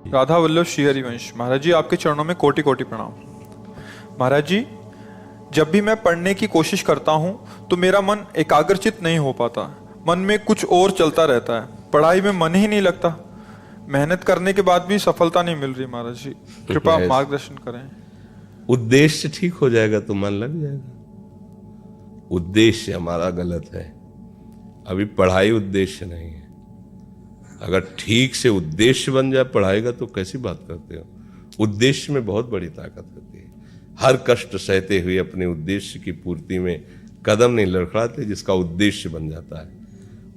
राधा वल्लभ श्री हरिवंश। महाराज जी, आपके चरणों में कोटि कोटि प्रणाम। महाराज जी, जब भी मैं पढ़ने की कोशिश करता हूँ तो मेरा मन एकाग्रचित नहीं हो पाता। मन में कुछ और चलता रहता है, पढ़ाई में मन ही नहीं लगता। मेहनत करने के बाद भी सफलता नहीं मिल रही। महाराज जी, कृपया आप मार्गदर्शन करें। उद्देश्य ठीक हो जाएगा तो मन लग जाएगा। उद्देश्य हमारा गलत है। अभी पढ़ाई उद्देश्य नहीं है। अगर ठीक से उद्देश्य बन जाए पढ़ाई का तो कैसी बात करते हो। उद्देश्य में बहुत बड़ी ताकत होती है। हर कष्ट सहते हुए अपने उद्देश्य की पूर्ति में कदम नहीं लड़खड़ाते, जिसका उद्देश्य बन जाता है।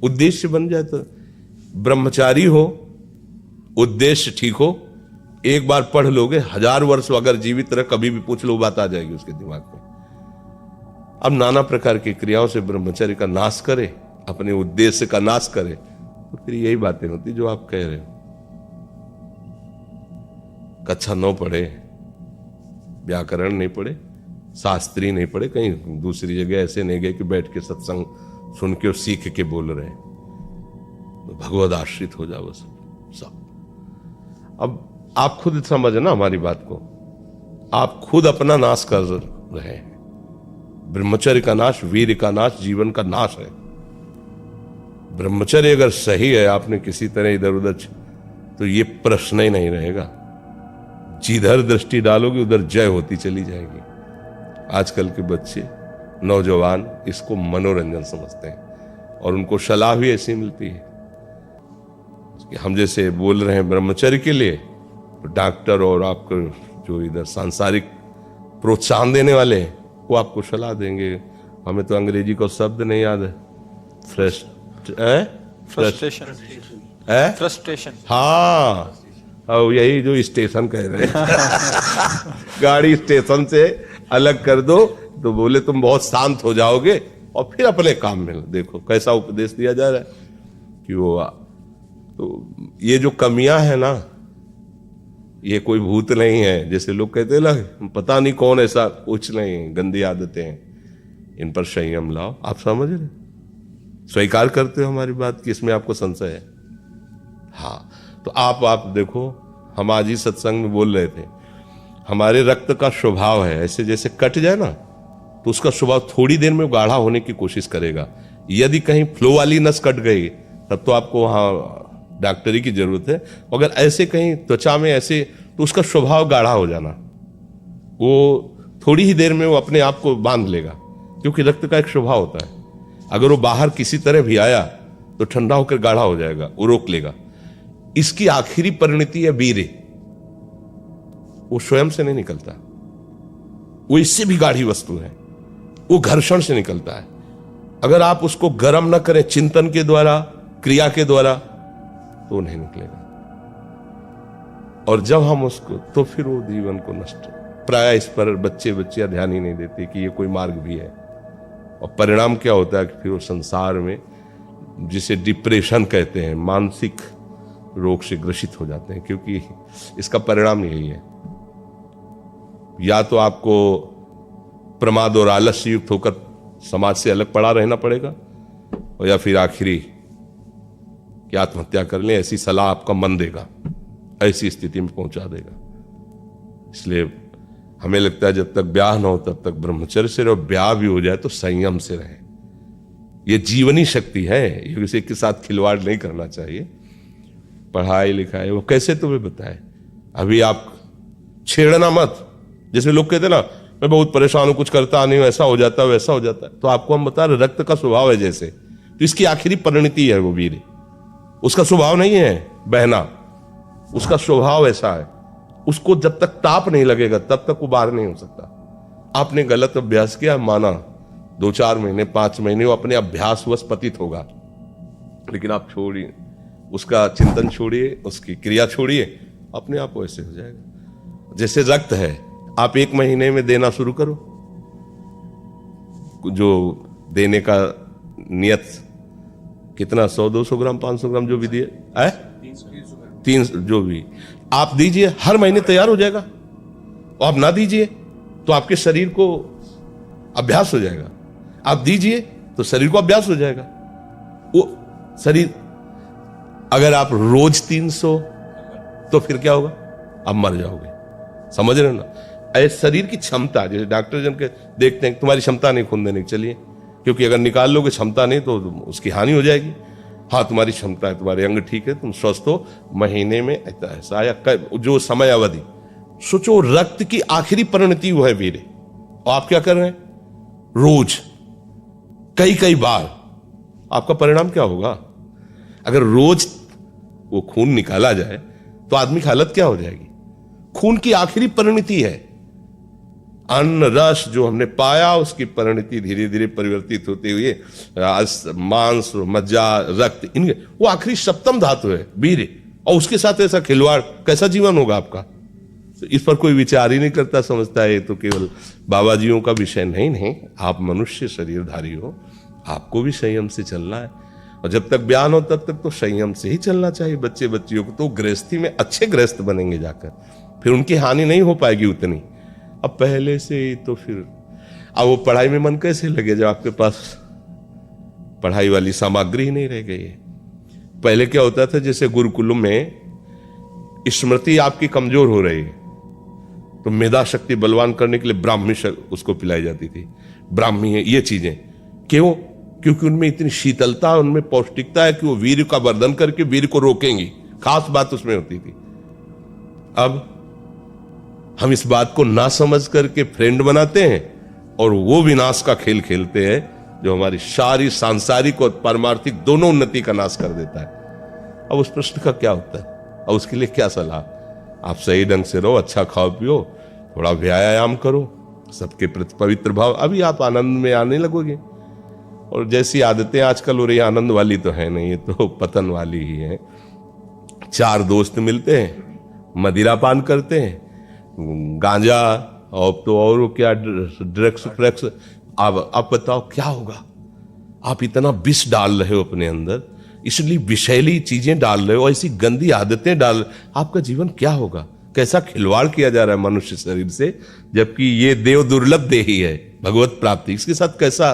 उद्देश्य बन जाए तो ब्रह्मचारी हो, उद्देश्य ठीक हो, एक बार पढ़ लोगे, 1000 वर्ष अगर जीवित रहे कभी भी पूछ लो, बात आ जाएगी उसके दिमाग में। अब नाना प्रकार की क्रियाओं से ब्रह्मचर्य का नाश करे, अपने उद्देश्य का नाश करे, तो फिर यही बातें होती जो आप कह रहे हो। कक्षा 9 पढ़े, व्याकरण नहीं पढ़े, शास्त्री नहीं पढ़े, कहीं दूसरी जगह ऐसे नहीं गए कि बैठ के सत्संग सुन के और सीख के बोल रहे हैं, तो भगवद आश्रित हो जाओ सब। अब आप खुद समझना हमारी बात को। आप खुद अपना नाश कर रहे हैं। ब्रह्मचर्य का नाश वीर का नाश, जीवन का नाश है। ब्रह्मचर्य अगर सही है, आपने किसी तरह इधर उधर, तो ये प्रश्न ही नहीं रहेगा। जिधर दृष्टि डालोगे उधर जय होती चली जाएगी। आजकल के बच्चे नौजवान इसको मनोरंजन समझते हैं और उनको सलाह भी ऐसी मिलती है कि हम जैसे बोल रहे हैं ब्रह्मचर्य के लिए, तो डॉक्टर और आपको जो इधर सांसारिक प्रोत्साहन देने वाले हैं वो आपको सलाह देंगे। हमें तो अंग्रेजी को शब्द नहीं याद है। फ्रस्ट्रेशन। हाँ, यही जो स्टेशन कह रहे हैं। गाड़ी स्टेशन से अलग कर दो तो बोले तुम बहुत शांत हो जाओगे और फिर अपने काम में देखो। कैसा उपदेश दिया जा रहा है कि वो तो ये जो कमियां है ना, ये कोई भूत नहीं है जैसे लोग कहते हैं ना, पता नहीं कौन, ऐसा कुछ नहीं। गंदी आदतें हैं, इन पर संयम लाओ। आप समझ रहे, स्वीकार करते हो हमारी बात कि इसमें आपको संशय है? हाँ, तो आप देखो, हम आज ही सत्संग में बोल रहे थे, हमारे रक्त का स्वभाव है ऐसे, जैसे कट जाए ना तो उसका स्वभाव थोड़ी देर में गाढ़ा होने की कोशिश करेगा। यदि कहीं फ्लो वाली नस कट गई तब तो आपको वहां डॉक्टरी की जरूरत है। अगर ऐसे कहीं त्वचा में ऐसे, तो उसका स्वभाव गाढ़ा हो जाना, वो थोड़ी ही देर में वो अपने आप को बांध लेगा, क्योंकि रक्त का एक स्वभाव होता है। अगर वो बाहर किसी तरह भी आया तो ठंडा होकर गाढ़ा हो जाएगा, वो रोक लेगा। इसकी आखिरी परिणति है वीर्य। वो स्वयं से नहीं निकलता, वो इससे भी गाढ़ी वस्तु है, वो घर्षण से निकलता है। अगर आप उसको गर्म न करें चिंतन के द्वारा, क्रिया के द्वारा, तो नहीं निकलेगा। और जब हम उसको, तो फिर वो जीवन को नष्ट, प्राय इस पर बच्चियां ध्यान ही नहीं देते कि ये कोई मार्ग भी है। और परिणाम क्या होता है कि फिर वो संसार में, जिसे डिप्रेशन कहते हैं, मानसिक रोग से ग्रसित हो जाते हैं, क्योंकि इसका परिणाम यही है। या तो आपको प्रमाद और आलस्य युक्त होकर समाज से अलग पड़ा रहना पड़ेगा, और या फिर आखिरी कि आत्महत्या कर लें, ऐसी सलाह आपका मन देगा, ऐसी स्थिति में पहुंचा देगा। इसलिए हमें लगता है जब तक ब्याह न हो तब तक ब्रह्मचर्य से रहो, ब्याह भी हो जाए तो संयम से रहे। ये जीवनी शक्ति है, ये किसी के साथ खिलवाड़ नहीं करना चाहिए। पढ़ाई लिखाई वो कैसे तुम्हें बताए, अभी आप छेड़ना मत। जैसे लोग कहते ना, मैं बहुत परेशान हूं, कुछ करता नहीं हूं, ऐसा हो जाता है वैसा हो जाता है, तो आपको हम बता रहे रक्त का स्वभाव है जैसे, तो इसकी आखिरी परिणति है वो वीर। उसका स्वभाव नहीं है बहना, उसका स्वभाव ऐसा है। उसको जब तक ताप नहीं लगेगा तब तक वो बाहर नहीं हो सकता। आपने गलत अभ्यास किया, माना 2-4 महीने 5 महीने वो अपने अभ्यासवश पतित होगा, लेकिन आप छोड़िए, उसका चिंतन छोड़िए, उसकी क्रिया छोड़िए, अपने आप वैसे हो जाएगा। जैसे रक्त है, आप 1 महीने में देना शुरू करो, जो देने का नियत कितना, 100-200 ग्राम 500 ग्राम जो भी दिए, 300 जो भी आप दीजिए, हर महीने तैयार हो जाएगा। और आप ना दीजिए तो आपके शरीर को अभ्यास हो जाएगा, आप दीजिए तो शरीर को अभ्यास हो जाएगा। वो शरीर, अगर आप रोज 300 तो फिर क्या होगा? अब मर जाओगे। समझ रहे हो ना? ऐसे शरीर की क्षमता, जैसे डॉक्टर जन के देखते हैं तुम्हारी क्षमता नहीं खून देने की, चलिए, क्योंकि अगर निकाल लोगे क्षमता नहीं तो उसकी हानि हो जाएगी। हाँ तुम्हारी क्षमता है, तुम्हारे अंग ठीक है, तुम स्वस्थ हो, महीने में ऐसा या जो समय अवधि, सोचो रक्त की आखिरी परिणति वो है वीर्य, और आप क्या कर रहे हैं? रोज कई कई बार। आपका परिणाम क्या होगा? अगर रोज वो खून निकाला जाए तो आदमी की हालत क्या हो जाएगी? खून की आखिरी परिणति है। अन्न रस जो हमने पाया उसकी परिणति धीरे धीरे परिवर्तित होते हुए मांस, मज्जा, रक्त, इनके वो आखिरी सप्तम धातु है वीर्य, और उसके साथ ऐसा खिलवाड़, कैसा जीवन होगा आपका? तो इस पर कोई विचार ही नहीं करता, समझता है ये तो केवल बाबा जियों का विषय। नहीं, आप मनुष्य शरीरधारी हो, आपको भी संयम से चलना है, और जब तक ज्ञान हो तब तक तो संयम से ही चलना चाहिए। बच्चे बच्चियों को तो गृहस्थी में अच्छे गृहस्थ बनेंगे जाकर, फिर उनकी हानि नहीं हो पाएगी उतनी। अब पहले से ही तो फिर अब वो पढ़ाई में मन कैसे लगे जब आपके पास पढ़ाई वाली सामग्री ही नहीं रह गई है? पहले क्या होता था, जैसे गुरुकुल में स्मृति आपकी कमजोर हो रही है तो मेधा शक्ति बलवान करने के लिए ब्राह्मी उसको पिलाई जाती थी। ब्राह्मी है ये चीजें, क्यों? क्योंकि उनमें इतनी शीतलता, उनमें पौष्टिकता है कि वो वीर का वर्धन करके वीर को रोकेंगी। खास बात उसमें होती थी। अब हम इस बात को ना समझ करके फ्रेंड बनाते हैं और वो विनाश का खेल खेलते हैं जो हमारी सारी सांसारिक और पारमार्थिक दोनों उन्नति का नाश कर देता है। अब उस प्रश्न का क्या होता है? और उसके लिए क्या सलाह? आप सही ढंग से रहो, अच्छा खाओ पियो, थोड़ा व्यायाम करो, सबके प्रति पवित्र भाव, अभी आप आनंद में आने लगोगे। और जैसी आदतें आजकल हो रही है, आनंद वाली तो है नहीं, ये तो पतन वाली ही है। चार दोस्त मिलते हैं, मदिरा पान करते हैं, गांजा और तो और क्या ड्रग्स। आप बताओ क्या होगा? आप इतना विष डाल रहे हो अपने अंदर, इसलिए विषैली चीजें डाल रहे हो, ऐसी गंदी आदतें डाल, आपका जीवन क्या होगा? कैसा खिलवाड़ किया जा रहा है मनुष्य शरीर से, जबकि ये देव दुर्लभ देही है भगवत प्राप्ति, इसके साथ कैसा?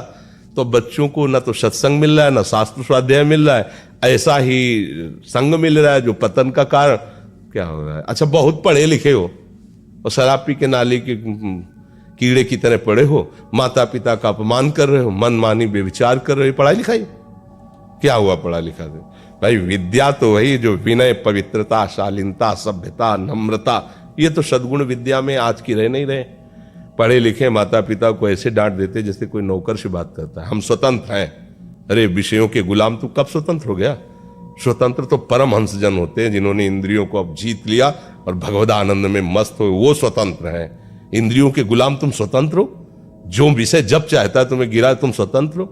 तो बच्चों को ना तो सत्संग मिल रहा है, ना शास्त्र स्वाध्याय मिल रहा है, ऐसा ही संग मिल रहा है जो पतन का कारण क्या हो रहा है। अच्छा, बहुत पढ़े लिखे हो और शराब पी के नाली के कीड़े की तरह पड़े हो, माता पिता का अपमान कर रहे हो, मनमानी बेविचार कर रहे हो, पढ़ाई लिखाई क्या हुआ? पढ़ा लिखा दे भाई, विद्या तो वही जो विनय, पवित्रता, शालीनता, सभ्यता, नम्रता, ये तो सद्गुण विद्या में आज की रह नहीं रहे। पढ़े लिखे माता पिता को ऐसे डांट देते जैसे कोई नौकर से बात करता है, हम स्वतंत्र हैं। अरे विषयों के गुलाम तू कब स्वतंत्र हो गया? स्वतंत्र तो परमहंस जन होते हैं जिन्होंने इंद्रियों को अब जीत लिया और भगवद आनंद में मस्त हो, वो स्वतंत्र हैं। इंद्रियों के गुलाम तुम स्वतंत्र हो? जो विषय जब चाहता है तुम्हें गिरा, तुम स्वतंत्र हो?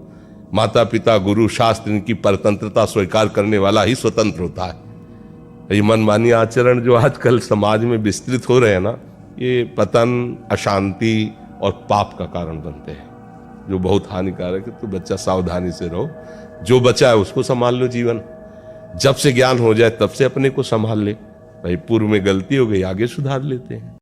माता पिता, गुरु, शास्त्र, इनकी परतंत्रता स्वीकार करने वाला ही स्वतंत्र होता है। ये मनमानी आचरण जो आजकल समाज में विस्तृत हो रहे हैं ना, ये पतन, अशांति और पाप का कारण बनते हैं, जो बहुत हानिकारक है। तो बच्चा सावधानी से रहो, जो बचा है उसको संभाल लो। जीवन जब से ज्ञान हो जाए तब से अपने को संभाल ले। भाई पूर्व में गलती हो गई, आगे सुधार लेते हैं।